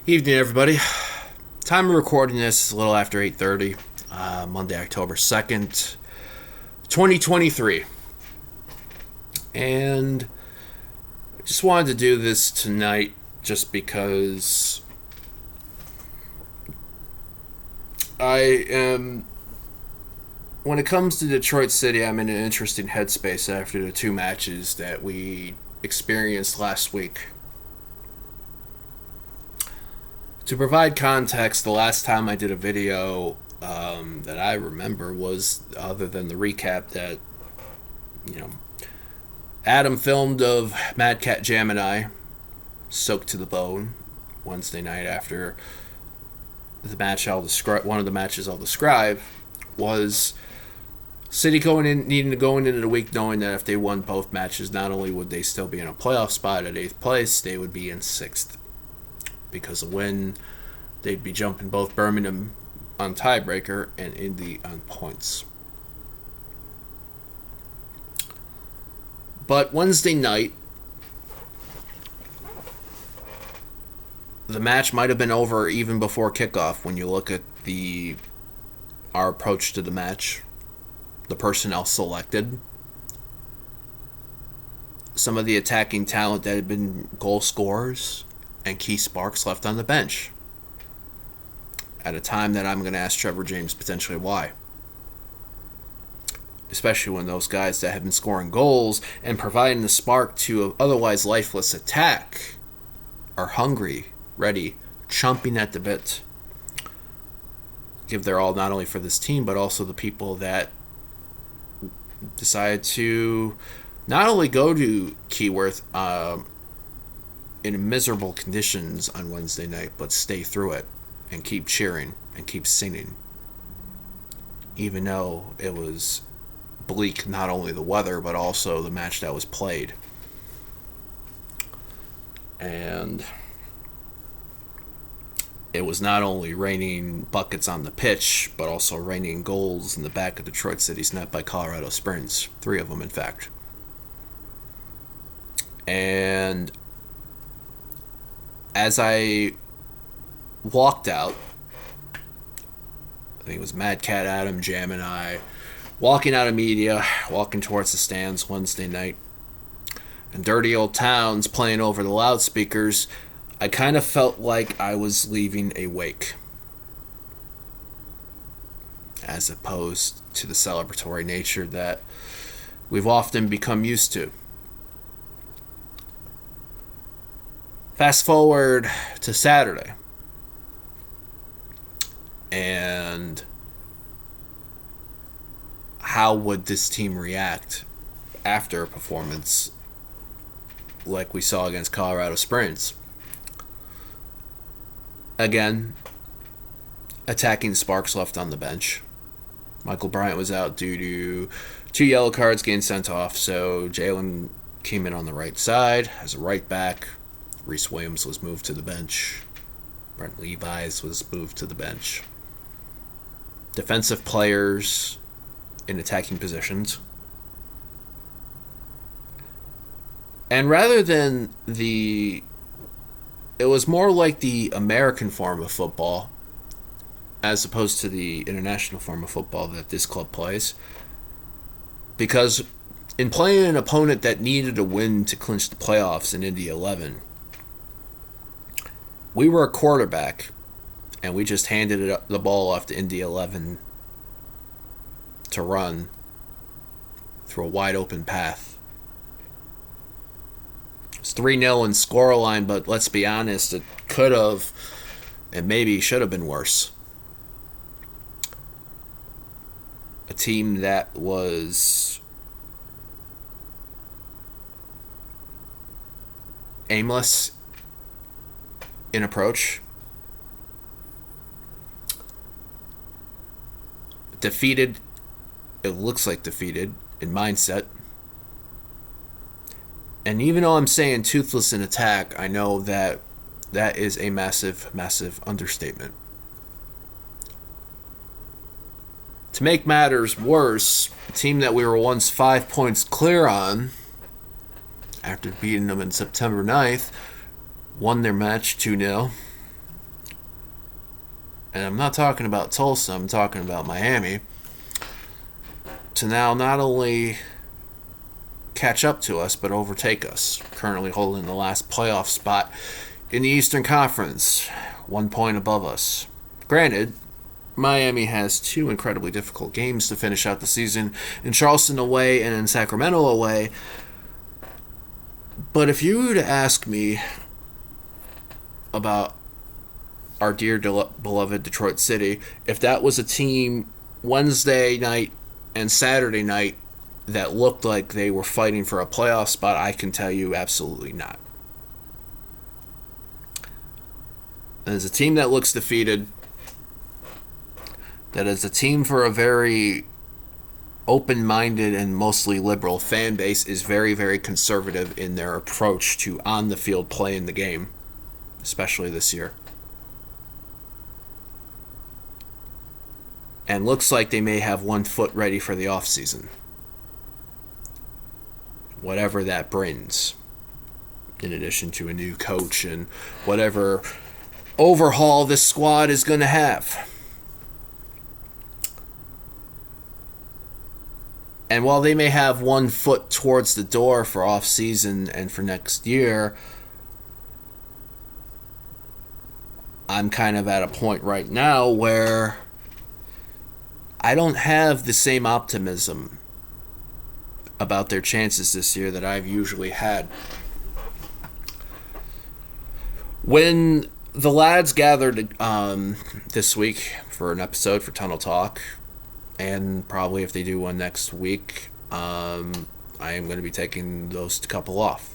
Evening, everybody. Time of recording this is a little after 8:30, Monday, October 2nd, 2023. And I just wanted to do this tonight just because when it comes to Detroit City, I'm in an interesting headspace after the two matches that we experienced last week. To provide context, the last time I did a video that I remember was, other than the recap that, Adam filmed of Mad Cat Jam and I, soaked to the bone, Wednesday night after the match one of the matches I'll describe, was City needing to go into the week knowing that if they won both matches, not only would they still be in a playoff spot at 8th place, they would be in 6th. Because a win, they'd be jumping both Birmingham on tiebreaker and Indy on points. But Wednesday night, the match might have been over even before kickoff when you look at our approach to the match, the personnel selected, some of the attacking talent that had been goal scorers, and key sparks left on the bench at a time that I'm going to ask Trevor James potentially why. Especially when those guys that have been scoring goals and providing the spark to an otherwise lifeless attack are hungry, ready, chomping at the bit. Give their all not only for this team, but also the people that decided to not only go to Keyworth in miserable conditions on Wednesday night, but stay through it and keep cheering and keep singing. Even though it was bleak, not only the weather, but also the match that was played. And it was not only raining buckets on the pitch, but also raining goals in the back of Detroit City's net by Colorado Springs. 3 of them, in fact. And as I walked out, I think it was Mad Cat, Adam, Jam, and I, walking out of media, walking towards the stands Wednesday night, and Dirty Old Town's playing over the loudspeakers, I kind of felt like I was leaving a wake, as opposed to the celebratory nature that we've often become used to. Fast forward to Saturday, and how would this team react after a performance like we saw against Colorado Springs? Again, attacking sparks left on the bench. Michael Bryant was out due to 2 yellow cards getting sent off, so Jalen came in on the right side as a right back. Reese Williams was moved to the bench. Brent Levi's was moved to the bench. Defensive players in attacking positions. And rather than it was more like the American form of football as opposed to the international form of football that this club plays. Because in playing an opponent that needed a win to clinch the playoffs in Indy 11, we were a quarterback, and we just handed the ball off to Indy 11 to run through a wide open path. It's 3-0 in scoreline, but let's be honest, it could have and maybe should have been worse. A team that was aimless in approach, defeated, it looks like defeated in mindset. And even though I'm saying toothless in attack, I know that is a massive, massive understatement. To make matters worse, a team that we were once 5 points clear on, after beating them in September 9th, won their match 2-0 and I'm not talking about Tulsa, I'm talking about Miami, to now not only catch up to us, but overtake us, currently holding the last playoff spot in the Eastern Conference, 1 point above us. Granted, Miami has two incredibly difficult games to finish out the season, in Charleston away and in Sacramento away. But if you were to ask me about our dear beloved Detroit City, if that was a team Wednesday night and Saturday night that looked like they were fighting for a playoff spot, I can tell you absolutely not. That is a team that looks defeated. That is a team for a very open-minded and mostly liberal fan base, is very, very conservative in their approach to on-the-field play in the game, especially this year. And looks like they may have 1 foot ready for the offseason. Whatever that brings, in addition to a new coach and whatever overhaul this squad is going to have. And while they may have 1 foot towards the door for off-season and for next year, I'm kind of at a point right now where I don't have the same optimism about their chances this year that I've usually had. When the lads gathered this week for an episode for Tunnel Talk, and probably if they do one next week, I am going to be taking those couple off.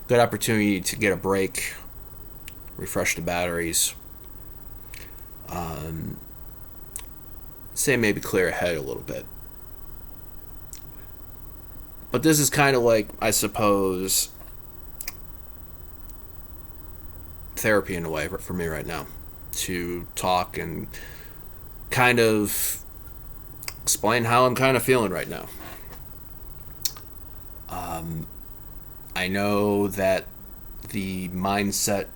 Good opportunity to get a break, refresh the batteries, say maybe clear a head a little bit. But this is kind of like, I suppose, therapy in a way for me right now, to talk and kind of explain how I'm kind of feeling right now. I know that the mindset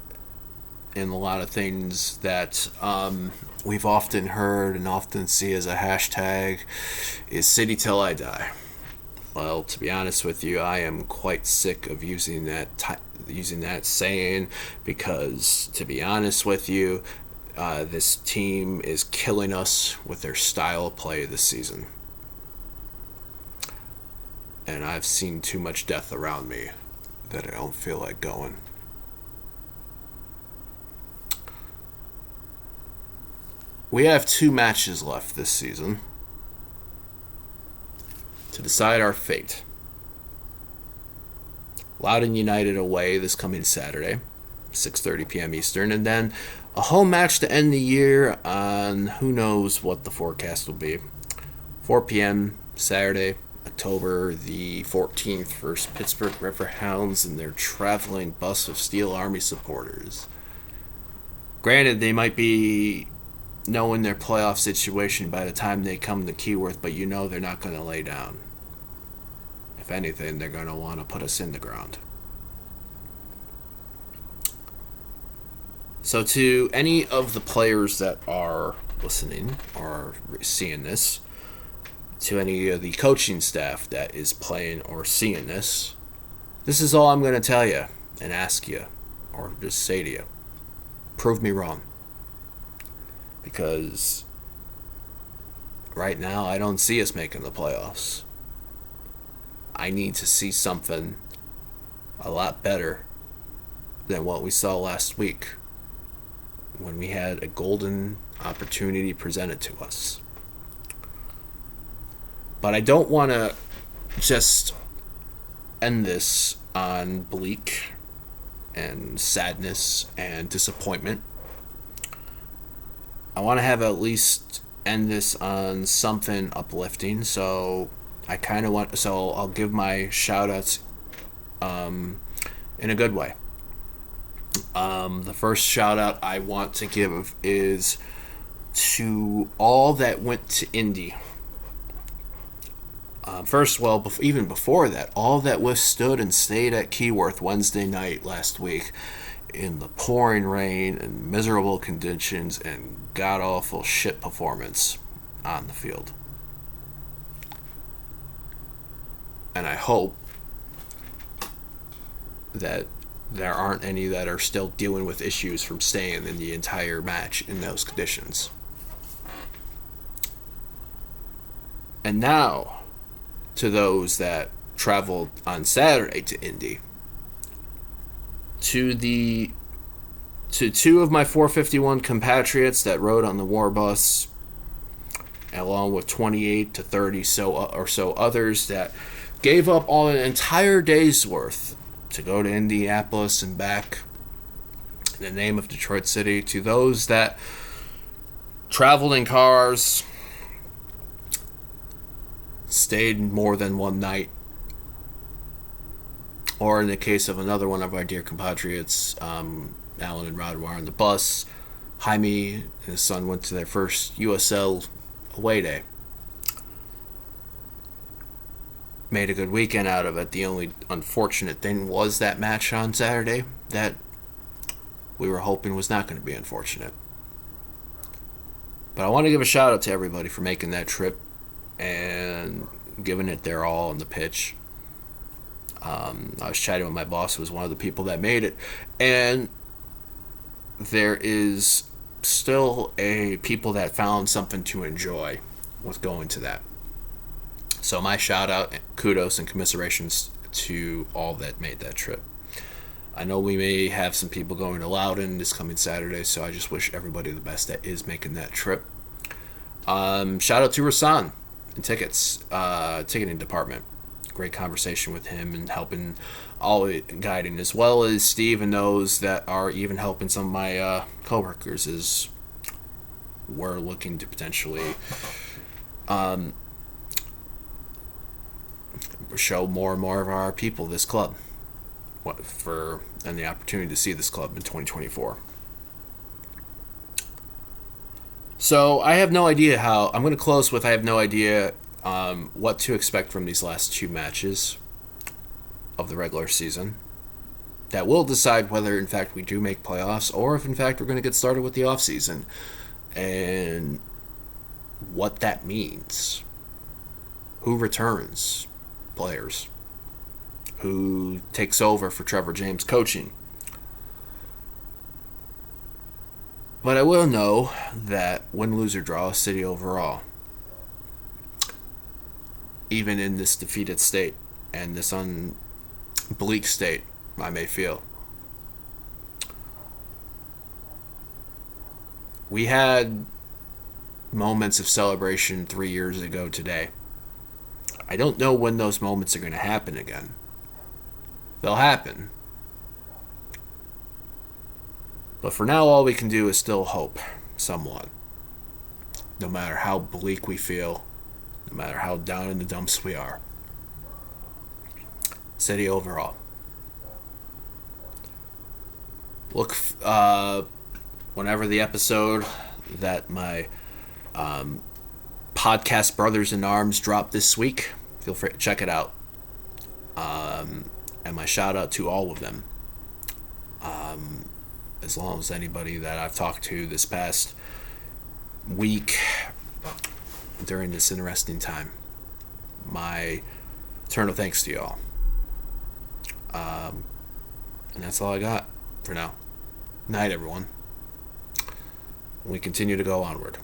in a lot of things that we've often heard and often see as a hashtag is City Till I Die. Well, to be honest with you, I am quite sick of using that saying, because, to be honest with you, this team is killing us with their style of play this season. And I've seen too much death around me that I don't feel like going. We have 2 matches left this season to decide our fate. Loudoun United away this coming Saturday, 6:30 p.m. Eastern, and then a home match to end the year on who knows what the forecast will be. 4 p.m. Saturday, October the 14th, versus Pittsburgh Riverhounds and their traveling bus of Steel Army supporters. Granted, they might be knowing their playoff situation by the time they come to Keyworth, but you know they're not going to lay down. If anything, they're going to want to put us in the ground. So to any of the players that are listening or seeing this, to any of the coaching staff that is playing or seeing this is all I'm going to tell you and ask you, or just say to you. Prove me wrong. Because right now I don't see us making the playoffs. I need to see something a lot better than what we saw last week when we had a golden opportunity presented to us. But I don't want to just end this on bleak and sadness and disappointment. I want to have at least end this on something uplifting, so I'll give my shout outs in a good way. The first shout out I want to give is to all that went to Indy. Even before that, all that withstood and stayed at Keyworth Wednesday night last week. in the pouring rain and miserable conditions and god-awful shit performance on the field. And I hope that there aren't any that are still dealing with issues from staying in the entire match in those conditions. And now, to those that traveled on Saturday to Indy, to two of my 451 compatriots that rode on the war bus, along with 28 to 30 or so others that gave up all an entire day's worth to go to Indianapolis and back in the name of Detroit City, to those that traveled in cars, stayed more than one night, or in the case of another one of our dear compatriots, Alan and Rod were on the bus. Jaime and his son went to their first USL away day. Made a good weekend out of it. The only unfortunate thing was that match on Saturday that we were hoping was not going to be unfortunate. But I want to give a shout out to everybody for making that trip and giving it their all on the pitch. I was chatting with my boss, who was one of the people that made it, and there is still people that found something to enjoy with going to that. So my shout out, kudos, and commiserations to all that made that trip. I know we may have some people going to Loudon this coming Saturday, so I just wish everybody the best that is making that trip. Shout out to Rasan and ticketing department. Great conversation with him and helping, all guiding, as well as Steve and those that are even helping some of my coworkers as we're looking to potentially show more and more of our people this club and the opportunity to see this club in 2024. So I have no idea I'm going to close with I have no idea what to expect from these last two matches of the regular season. That will decide whether in fact we do make playoffs or if in fact we're going to get started with the off season and what that means. Who returns players? Who takes over for Trevor James coaching? But I will know that win, lose, or draw, City overall, even in this defeated state and this bleak state I may feel. We had moments of celebration 3 years ago today. I don't know when those moments are going to happen again. They'll happen. But for now, all we can do is still hope, somewhat. No matter how bleak we feel, no matter how down in the dumps we are. City overall. Look, whenever the episode that my podcast brothers in arms drop this week, feel free to check it out. And my shout out to all of them. As long as anybody that I've talked to this past week during this interesting time. My eternal thanks to y'all. And that's all I got for now. Night, everyone. We continue to go onward.